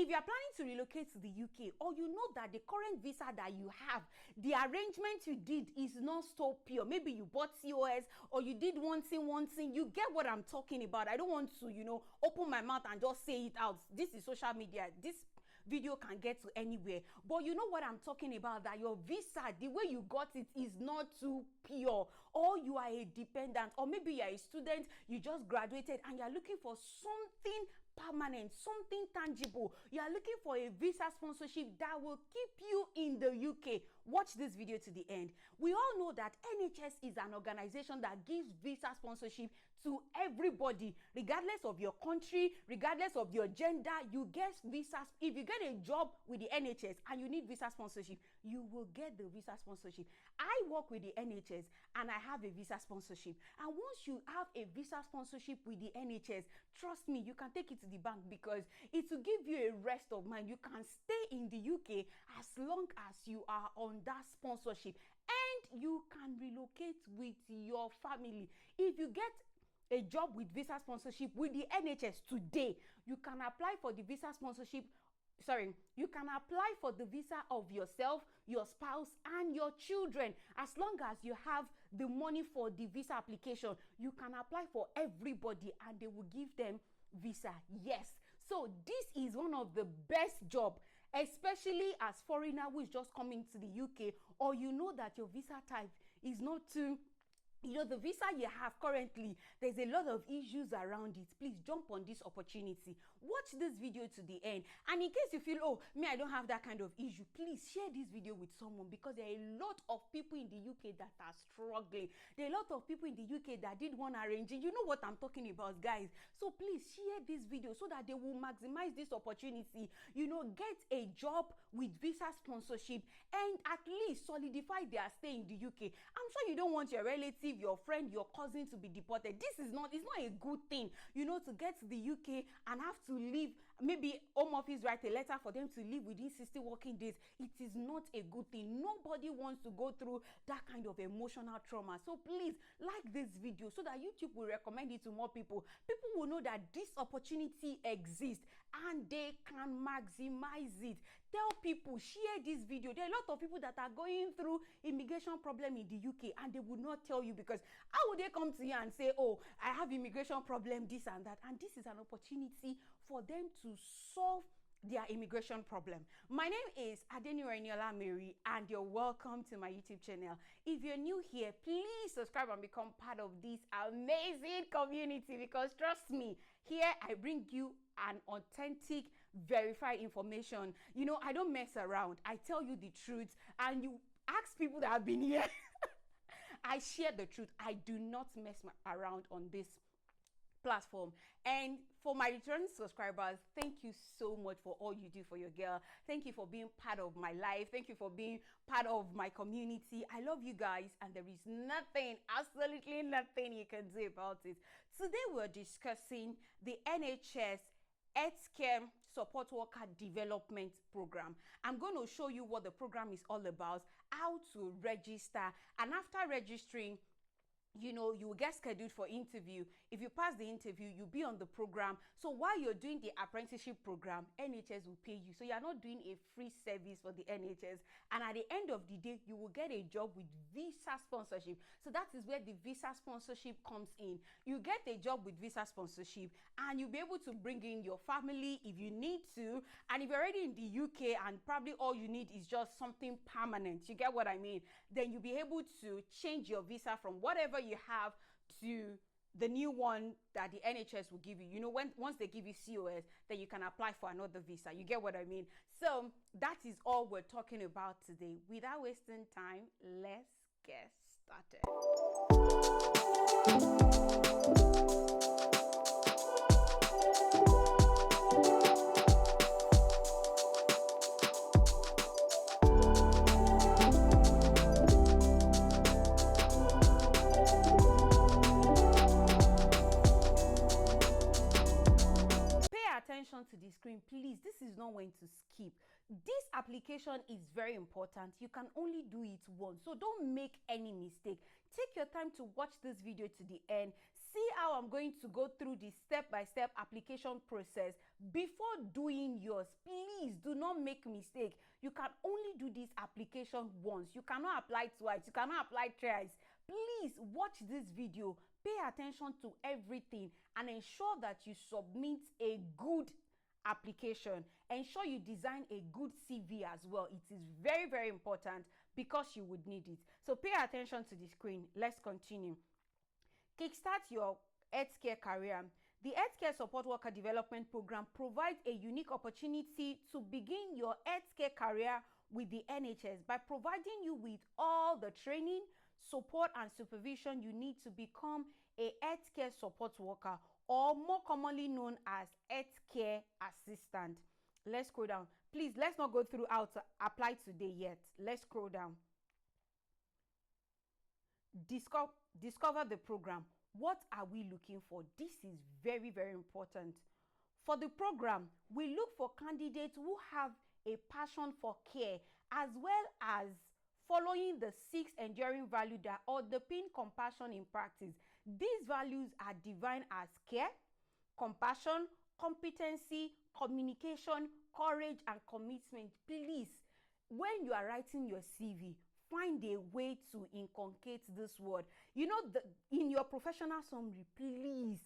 If you are planning to relocate to the UK, or you know that the current visa that you have, the arrangement you did is not so pure. Maybe you bought COS, or you did one thing. You get what I'm talking about. I don't want to, open my mouth and just say it out. This is social media. This video can get to anywhere, but you know what I'm talking about, that your visa, the way you got it, is not too pure, or you are a dependent, or maybe you are a student, you just graduated and you're looking for something permanent, something tangible. You are looking for a visa sponsorship that will keep you in the UK. Watch this video to the end. We all know that NHS is an organization that gives visa sponsorship to everybody, regardless of your country, regardless of your gender. You get visas. If you get a job with the NHS and you need visa sponsorship, you will get the visa sponsorship. I work with the NHS and I have a visa sponsorship. And once you have a visa sponsorship with the NHS, trust me, you can take it to the bank, because it will give you a rest of mind. You can stay in the UK as long as you are on that sponsorship, and you can relocate with your family. If you get a job with visa sponsorship with the NHS today, you can apply for the visa sponsorship. You can apply for the visa of yourself, your spouse, and your children. As long as you have the money for the visa application, you can apply for everybody and they will give them visa. Yes, so this is one of the best job, especially as foreigner who is just coming to the UK, or you know that your visa type is not too, the visa you have currently, there's a lot of issues around it. Please jump on this opportunity. Watch this video to the end. And in case you feel, oh, I don't have that kind of issue, please share this video with someone, because there are a lot of people in the UK that are struggling. There are a lot of people in the UK that did one arranging. You know what I'm talking about, guys. So please share this video so that they will maximize this opportunity. Get a job with visa sponsorship and at least solidify their stay in the UK. I'm sure you don't want your relative, your friend, your cousin to be deported. It's not a good thing, to get to the UK and have to leave. Maybe Home Office write a letter for them to leave within 60 working days. It is not a good thing. Nobody wants to go through that kind of emotional trauma. So please like this video so that YouTube will recommend it to more people. People will know that this opportunity exists and they can maximize it. Tell people, share this video. There are a lot of people that are going through immigration problem in the UK and they will not tell you, because how would they come to you and say, oh, I have immigration problem, this and that? And this is an opportunity for them to solve their immigration problem. My name is Adeniola Mary and you're welcome to my YouTube channel. If you're new here, please subscribe and become part of this amazing community, because trust me, here I bring you an authentic, verified information. I don't mess around. I tell you the truth, and you ask people that have been here. I share the truth. I do not mess around on this platform. And for my returning subscribers, thank you so much for all you do for your girl. Thank you for being part of my life. Thank you for being part of my community. I love you guys, and there is nothing, absolutely nothing you can do about it. Today we're discussing the NHS Healthcare Support Worker Development Program. I'm going to show you what the program is all about, how to register, and after registering, you will get scheduled for interview. If you pass the interview, you'll be on the program. So while you're doing the apprenticeship program, NHS will pay you. So you're not doing a free service for the NHS. And at the end of the day, you will get a job with visa sponsorship. So that is where the visa sponsorship comes in. You get a job with visa sponsorship and you'll be able to bring in your family if you need to. And if you're already in the UK and probably all you need is just something permanent, you get what I mean? Then you'll be able to change your visa from whatever you have to the new one that the NHS will give you. Once they give you COS, then you can apply for another visa. You get what I mean? So that is all we're talking about today. Without wasting time, let's get started. Attention to the screen, please. This is not when to skip. This application is very important. You can only do it once, so don't make any mistake. Take your time to watch this video to the end. See see how I'm going to go through the step-by-step application process before doing yours. Please do not make mistake. You can only do this application once. You cannot apply twice. You cannot apply thrice. Please watch this video, pay attention to everything, and ensure that you submit a good application. Ensure you design a good CV as well. It is very, very important because you would need it. So pay attention to the screen. Let's continue. Kickstart your healthcare career. The Healthcare Support Worker Development Program provides a unique opportunity to begin your healthcare career with the NHS by providing you with all the training, support, and supervision you need to become a healthcare support worker, or more commonly known as healthcare assistant. Let's scroll down. Please, let's not go through how to apply today yet. Let's scroll down. Discover the program. What are we looking for? This is very, very important. For the program, we look for candidates who have a passion for care, as well as following the 6 enduring values that underpin compassion in practice. These values are defined as care, compassion, competency, communication, courage, and commitment. Please, when you are writing your CV, find a way to inculcate this word. You know, in your professional summary, please,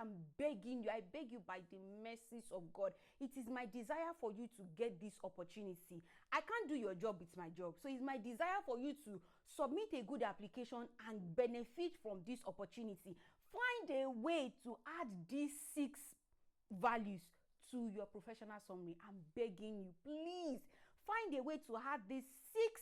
I'm begging you, I beg you by the mercies of God. It is my desire for you to get this opportunity. I can't do your job, it's my job. So it's my desire for you to submit a good application and benefit from this opportunity. Find a way to add these 6 values to your professional summary. I'm begging you, please find a way to add these 6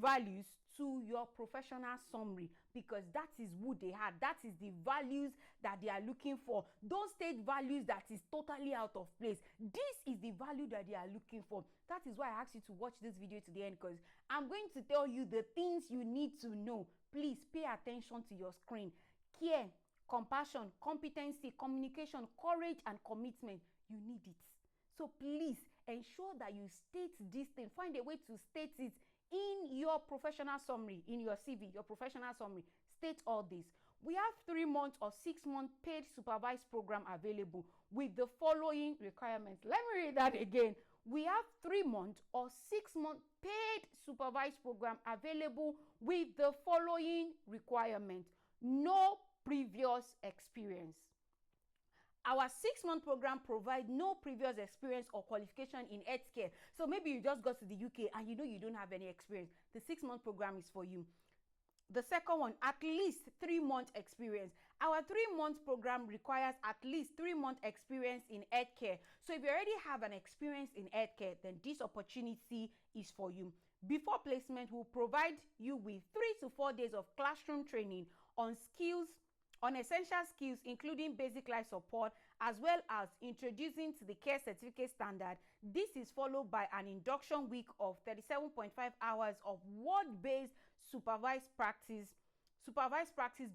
values to your professional summary, because that is who they are. That is the values that they are looking for. Don't state values that is totally out of place. This is the value that they are looking for. That is why I asked you to watch this video to the end, because I'm going to tell you the things you need to know. Please pay attention to your screen. Care, compassion, competency, communication, courage, and commitment. You need it. So please ensure that you state this thing. Find a way to state it in your professional summary, in your CV, your professional summary. State all this. We have 3 months or 6 month paid supervised program available with the following requirements. Let me read that again. We have 3 months or 6 month paid supervised program available with the following requirements. No previous experience. Our 6-month program provides no previous experience or qualification in healthcare. So maybe you just got to the UK and you know you don't have any experience. The 6-month program is for you. The second one, at least 3 months experience. Our 3-month program requires at least 3 months experience in healthcare. So if you already have an experience in healthcare, then this opportunity is for you. Before placement, we'll provide you with 3 to 4 days of classroom training on essential skills, including basic life support, as well as introducing to the care certificate standard. This is followed by an induction week of 37.5 hours of word-based supervised practice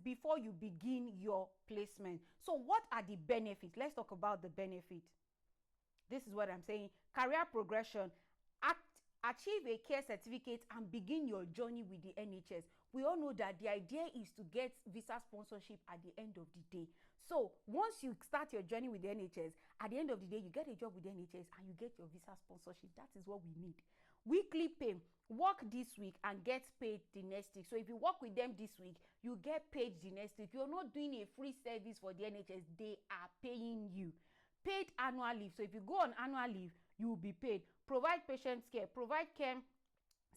before you begin your placement. So what are the benefits? Let's talk about the benefit. This is what I'm saying. Career progression. Achieve a care certificate and begin your journey with the NHS. We all know that the idea is to get visa sponsorship at the end of the day. So once you start your journey with the NHS, at the end of the day, you get a job with the NHS and you get your visa sponsorship. That is what we need. Weekly pay. Work this week and get paid the next week. So if you work with them this week, you get paid the next week. You're not doing a free service for the NHS. They are paying you. Paid annual leave. So if you go on annual leave, you will be paid. Provide patient care. Provide care,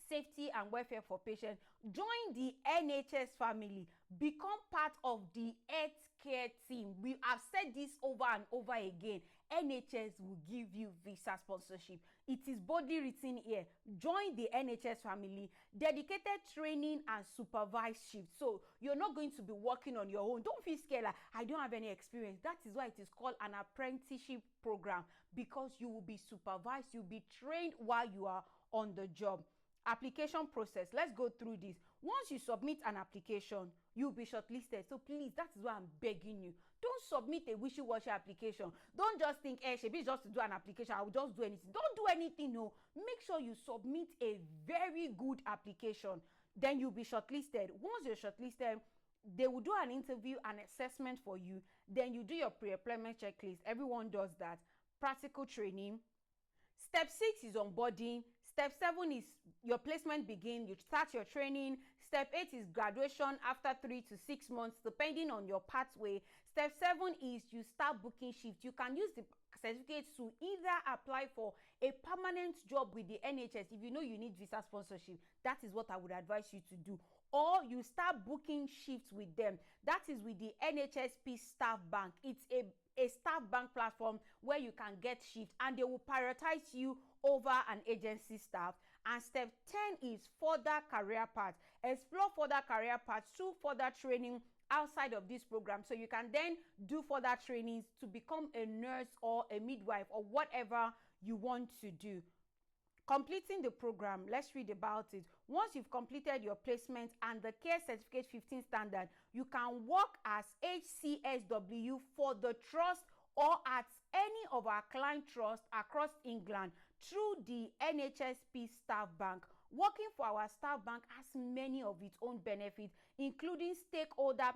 safety, and welfare for patients. Join the NHS family. Become part of the healthcare team. We have said this over and over again. NHS will give you visa sponsorship. It is boldly written here. Join the NHS family. Dedicated training and supervised shifts. So you're not going to be working on your own. Don't feel scared like, I don't have any experience. That is why it is called an apprenticeship program, because you will be supervised. You'll be trained while you are on the job. Application process. Let's go through this. Once you submit an application, you'll be shortlisted. So please, that is why I'm begging you. Don't submit a wishy-washy application. Don't just think, shebi just to do an application, I will just do anything. Don't do anything, no. Make sure you submit a very good application. Then you'll be shortlisted. Once you're shortlisted, They will do an interview and assessment for you. Then you do your pre-employment checklist. Everyone does that. Practical training. Step 6 is onboarding. Step 7 is your placement begin. You start your training. Step 8 is graduation after 3 to 6 months, depending on your pathway. Step 7 is you start booking shifts. You can use the certificate to either apply for a permanent job with the NHS. If you know you need visa sponsorship, that is what I would advise you to do. Or you start booking shifts with them. That is with the NHSP Staff Bank. It's a staff bank platform where you can get shifts, and they will prioritize you over an agency staff. And step 10 is further career paths. Explore further career paths through further training outside of this program, so you can then do further trainings to become a nurse or a midwife or whatever you want to do. Completing the program, let's read about it. Once you've completed your placement and the Care Certificate 15 standard, you can work as HCSW for the trust or at any of our client trusts across England through the NHSP Staff Bank. Working for our staff bank has many of its own benefits, including stakeholder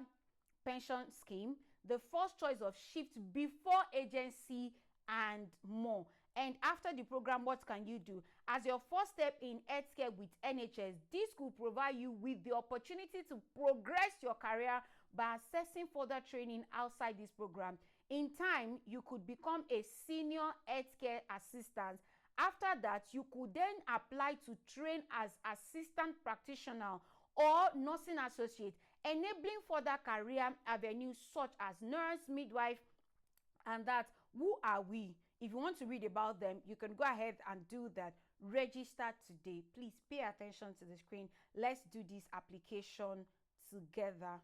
pension scheme, the first choice of shifts before agency, and more. And after the program, what can you do? As your first step in healthcare with NHS, this could provide you with the opportunity to progress your career by accessing further training outside this program. In time, you could become a senior healthcare assistant. After that, you could then apply to train as assistant practitioner or nursing associate, enabling further career avenues such as nurse, midwife, and that. Who are we? If you want to read about them, you can go ahead and do that. Register today. Please pay attention to the screen. Let's do this application together.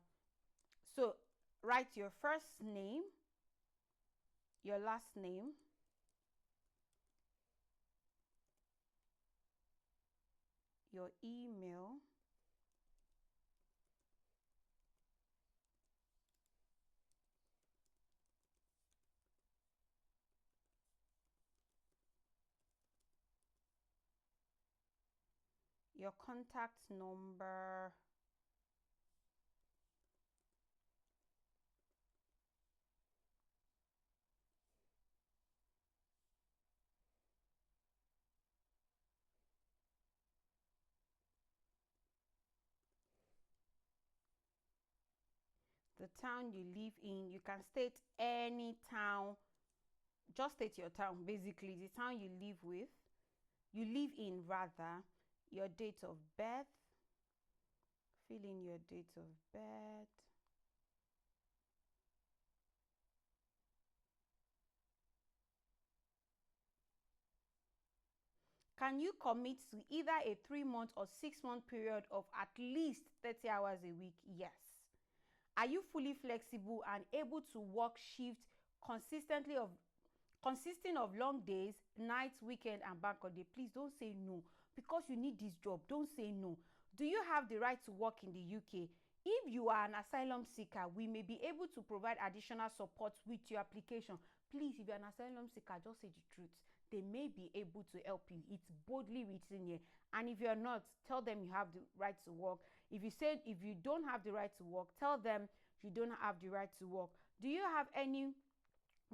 So write your first name, your last name, your email, your contact number, the town you live in. You can state any town. Just state your town, basically, the town you live in rather. Your date of birth. Fill in your date of birth. Can you commit to either a 3-month or 6-month period of at least 30 hours a week? Yes. Are you fully flexible and able to work shifts consistently consisting of long days, nights, weekend, and bank holiday? Please don't say no, because you need this job. Don't say no. Do you have the right to work in the UK? If you are an asylum seeker, we may be able to provide additional support with your application. Please, if you're an asylum seeker, just say the truth. They may be able to help you. It's boldly written here. And if you're not, tell them you have the right to work. If you don't have the right to work, tell them you don't have the right to work. Do you have any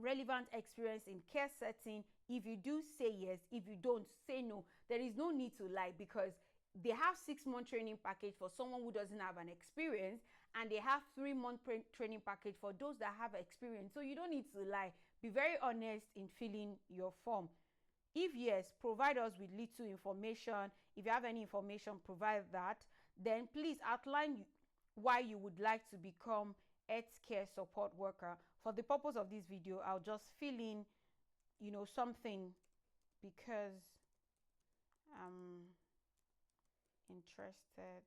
relevant experience in care setting? If you do, say yes. If you don't, say no. There is no need to lie, because they have 6-month training package for someone who doesn't have an experience, and they have 3-month training package for those that have experience. So you don't need to lie. Be very honest in filling your form. If yes, provide us with little information. If you have any information, provide that. Then please outline why you would like to become healthcare support worker. For the purpose of this video, I'll just fill in, something, because I'm interested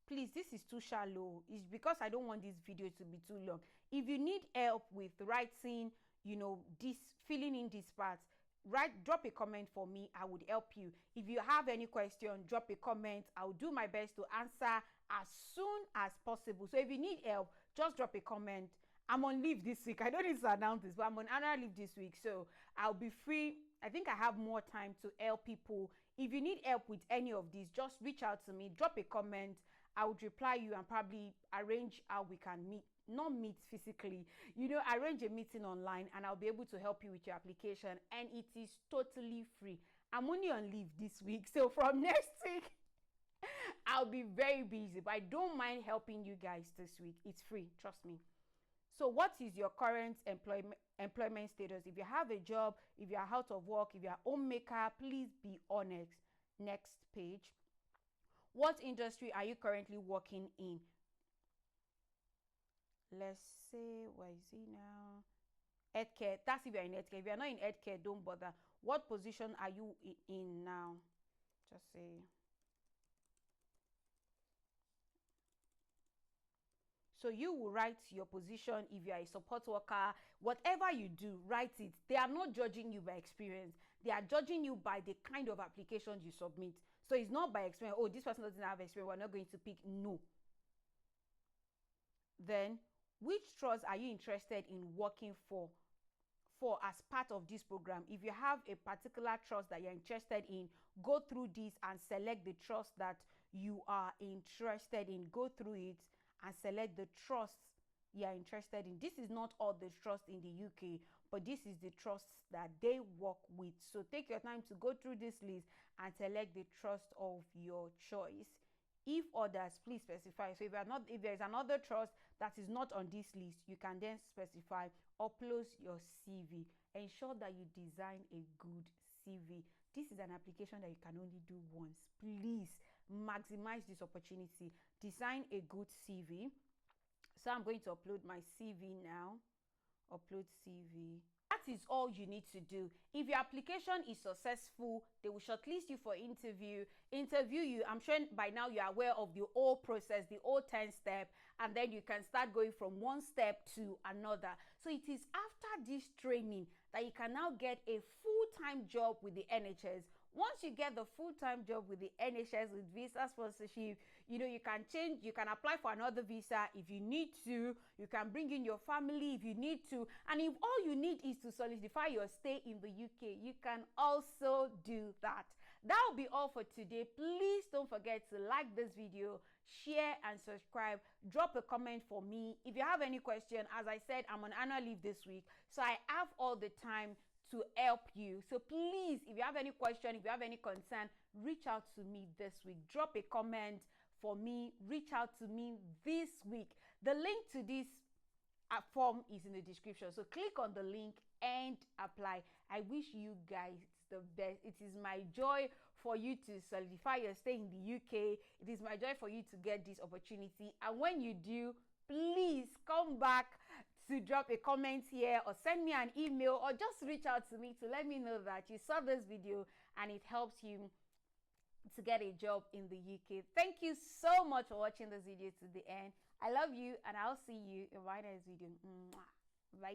please, this is too shallow. It's because I don't want this video to be too long. If you need help with writing, this, filling in these parts, drop a comment for me. I would help you. If you have any question, drop a comment. I'll do my best to answer as soon as possible. So if you need help, just drop a comment. I'm on leave this week. I don't need to announce this, but I'm on annual leave this week, so I'll be free I think I have more time to help people. If you need help with any of these, just reach out to me, drop a comment. I would reply you and probably arrange how we can meet. Not meet physically, arrange a meeting online, and I'll be able to help you with your application, and it is totally free. I'm only on leave this week, so from next week I'll be very busy, but I don't mind helping you guys this week. It's free, trust me. So what is your current employment status? If you have a job, if you are out of work, if you are a homemaker, please be honest. Next page. What industry are you currently working in? Let's say, where is he now? Healthcare. That's if you're in healthcare. If you're not in healthcare, don't bother. What position are you in now? Just say. So you will write your position. If you are a support worker, whatever you do, write it. They are not judging you by experience. They are judging you by the kind of applications you submit. So it's not by experience. Oh, this person doesn't have experience, we're not going to pick. No. Then, which trust are you interested in working for as part of this program? If you have a particular trust that you're interested in, go through this and select the trust that you are interested in. Go through it and select the trust you are interested in. This is not all the trust in the UK, but this is the trusts that they work with. So take your time to go through this list and select the trust of your choice. If others, please specify. So if there's another trust that is not on this list, you can then specify. Upload your CV. Ensure that you design a good CV. This is an application that you can only do once. Please maximize this opportunity. Design a good CV. So I'm going to upload my CV now. Upload CV. That is all you need to do. If your application is successful, they will shortlist you for interview you. I'm sure by now you're aware of the whole process, the whole 10 step, and then you can start going from one step to another. So it is after this training that you can now get a full-time job with the NHS. Once you get the full-time job with the NHS with visa sponsorship, you can change, you can apply for another visa if you need to, you can bring in your family if you need to, and if all you need is to solidify your stay in the UK, you can also do that. That will be all for today. Please don't forget to like this video, share and subscribe. Drop a comment for me. If you have any question, as I said, I'm on annual leave this week, so I have all the time to help you. So please, if you have any question, if you have any concern, reach out to me this week. Drop a comment for me. Reach out to me this week. The link to this form is in the description. So click on the link and apply. I wish you guys the best. It is my joy for you to solidify your stay in the UK. It is my joy for you to get this opportunity. And when you do, please come back to drop a comment here or send me an email or just reach out to me to let me know that you saw this video and it helps you to get a job in the UK. Thank you so much for watching this video to the end. I love you and I'll see you in my next video. Bye.